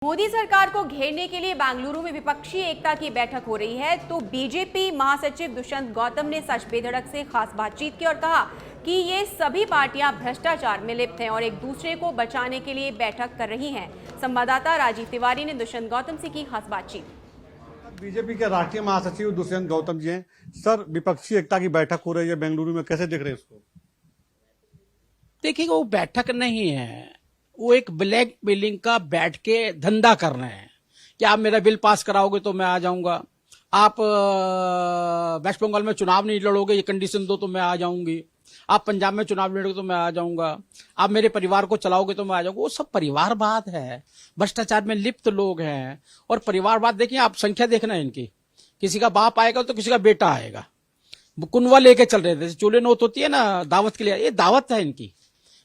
मोदी सरकार को घेरने के लिए बेंगलुरु में विपक्षी एकता की बैठक हो रही है, तो बीजेपी महासचिव दुष्यंत गौतम ने सच बेधड़क से खास बातचीत की और कहा कि ये सभी पार्टियां भ्रष्टाचार में लिप्त हैं और एक दूसरे को बचाने के लिए बैठक कर रही हैं। संवाददाता राजीव तिवारी ने दुष्यंत गौतम से की खास बातचीत। बीजेपी के राष्ट्रीय महासचिव दुष्यंत गौतम जी हैं। सर, विपक्षी एकता की बैठक हो रही है बेंगलुरु में, कैसे देख रहे हैं इसको? देखिए, वो बैठक नहीं है, वो एक ब्लैक मेलिंग का बैठ के धंधा कर रहे हैं कि आप मेरा बिल पास कराओगे तो मैं आ जाऊंगा, आप वेस्ट बंगाल में चुनाव नहीं लड़ोगे, ये कंडीशन दो तो मैं आ जाऊंगी, आप पंजाब में चुनाव लड़ोगे तो मैं आ जाऊंगा, आप मेरे परिवार को चलाओगे तो मैं आ जाऊंगा। वो सब परिवारवाद है, भ्रष्टाचार में लिप्त लोग हैं। और परिवारवाद देखिए, आप संख्या देखना है इनकी, किसी का बाप आएगा तो किसी का बेटा आएगा। कुनवा लेके चल रहे थे, चूल्हे नोत होती है ना दावत के लिए, ये दावत है इनकी।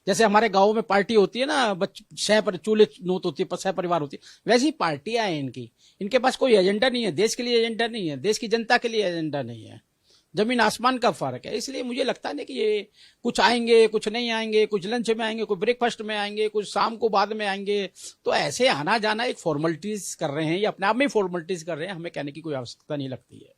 जैसे हमारे गांव में पार्टी होती है ना, चूल्हे नोत होती है, 6 परिवार होती है, वैसी पार्टियां हैं इनकी। इनके पास कोई एजेंडा नहीं है, देश के लिए एजेंडा नहीं है, देश की जनता के लिए एजेंडा नहीं है। जमीन आसमान का फर्क है। इसलिए मुझे लगता है कि ये कुछ आएंगे, कुछ नहीं आएंगे, कुछ लंच में आएंगे, कुछ ब्रेकफास्ट में आएंगे, कुछ शाम को बाद में आएंगे। तो ऐसे आना जाना एक फॉर्मेलिटीज कर रहे हैं, ये अपने आप में फॉर्मेलिटीज कर रहे हैं, हमें कहने की कोई आवश्यकता नहीं लगती है।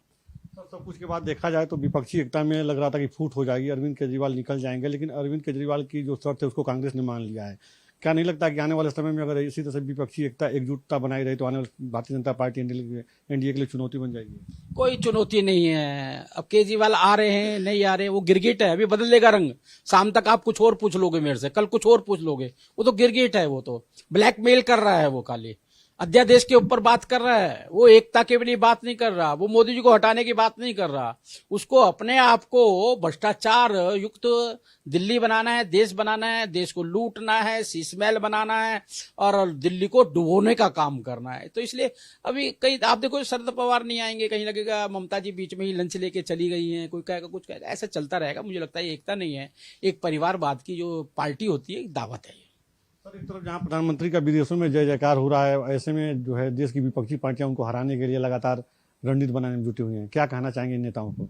सब कुछ के बाद देखा जाए तो विपक्षी एकता में लग रहा था कि फूट हो जाएगी, अरविंद केजरीवाल निकल जाएंगे, लेकिन अरविंद केजरीवाल की जो शर्त है उसको कांग्रेस ने मान लिया है। क्या नहीं लगता कि आने वाले समय में अगर इसी तरह से विपक्षी एकता एकजुटता बनाई रही तो आने वाले भारतीय जनता पार्टी एनडीए के लिए चुनौती बन जाएगी? कोई चुनौती नहीं है। अब केजरीवाल आ रहे हैं नहीं आ रहे हैं, वो गिरगिट है, अभी बदल देगा रंग। शाम तक आप कुछ और पूछ लोगे मेरे से, कल कुछ और पूछ लोगे। वो तो गिरगिट है, वो तो ब्लैकमेल कर रहा है। वो खाली अध्यादेश के ऊपर बात कर रहा है, वो एकता के लिए बात नहीं कर रहा, वो मोदी जी को हटाने की बात नहीं कर रहा। उसको अपने आप को भ्रष्टाचार युक्त दिल्ली बनाना है, देश बनाना है, देश को लूटना है, शीशमहल बनाना है और दिल्ली को डुबोने का काम करना है। तो इसलिए अभी कहीं आप देखो, शरद पवार नहीं आएंगे, कहीं लगेगा ममता जी बीच में ही लंच लेके चली गई हैं, कोई कहेगा कुछ कहेगा, ऐसा चलता रहेगा। मुझे लगता है एकता नहीं है, एक परिवारवाद की जो पार्टी होती है, दावत है। सर, एक तरफ जहां प्रधानमंत्री का विदेशों में जय जयकार हो रहा है, ऐसे में जो है देश की विपक्षी पार्टियां उनको हराने के लिए लगातार रणनीति बनाने में जुटी हुई हैं। क्या कहना चाहेंगे इन नेताओं को?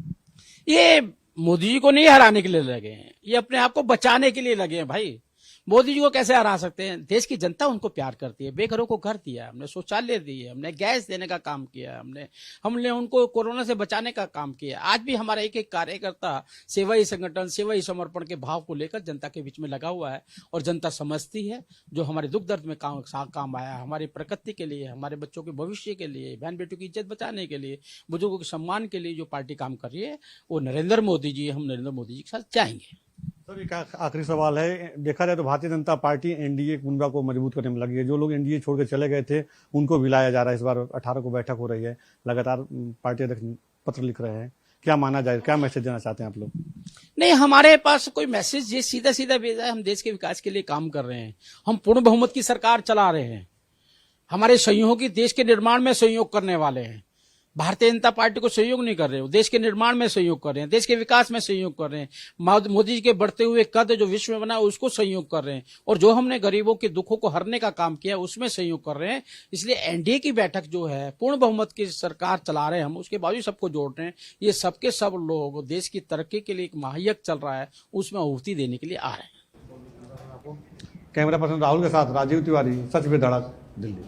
ये मोदी जी को नहीं हराने के लिए लगे हैं, ये अपने आप को बचाने के लिए लगे हैं। भाई, मोदी जी को कैसे हरा सकते हैं? देश की जनता उनको प्यार करती है। बेघरों को घर दिया हमने, शौचालय दिए हमने, गैस देने का काम किया हमने उनको कोरोना से बचाने का काम किया। आज भी हमारा एक एक कार्यकर्ता सेवाई संगठन, सेवाई समर्पण के भाव को लेकर जनता के बीच में लगा हुआ है और जनता समझती है जो हमारे दुख दर्द में काम आया, हमारी प्रकृति के लिए, हमारे बच्चों के भविष्य के लिए, बहन बेटियों की इज्जत बचाने के लिए, बुजुर्गों के सम्मान के लिए जो पार्टी काम कर रही है वो नरेंद्र मोदी जी, हम नरेंद्र मोदी जी के साथ जाएंगे। सर, एक आखिरी सवाल है। देखा जाए तो भारतीय जनता पार्टी एनडीए कुनबा को मजबूत करने में लगी है। जो लोग एनडीए छोड़ के चले गए थे उनको भी लाया जा रहा है। इस बार 18 को बैठक हो रही है, लगातार पार्टी अध्यक्ष पत्र लिख रहे हैं। क्या माना जाए, क्या मैसेज देना चाहते हैं आप लोग? नहीं, हमारे पास कोई मैसेज ये सीधा सीधा भेजा है। हम देश के विकास के लिए काम कर रहे हैं, हम पूर्ण बहुमत की सरकार चला रहे हैं, हमारे सहयोगी देश के निर्माण में सहयोग करने वाले हैं। भारतीय जनता पार्टी को सहयोग नहीं कर रहे हो, देश के निर्माण में सहयोग कर रहे हैं, देश के विकास में सहयोग कर रहे हैं। मोदी जी के बढ़ते हुए कद जो विश्व में बना उसको सहयोग कर रहे हैं और जो हमने गरीबों के दुखों को हरने का काम किया उसमें सहयोग कर रहे हैं। इसलिए एनडीए की बैठक जो है, पूर्ण बहुमत की सरकार चला रहे हैं हम, उसके बावजूद सबको जोड़ रहे हैं। ये सबके सब लोग देश की तरक्की के लिए एक महायज्ञ चल रहा है, उसमें आहुति देने के लिए आ रहे हैं। कैमरा पर्सन राहुल के साथ राजीव तिवारी, सच पे धड़क, दिल्ली।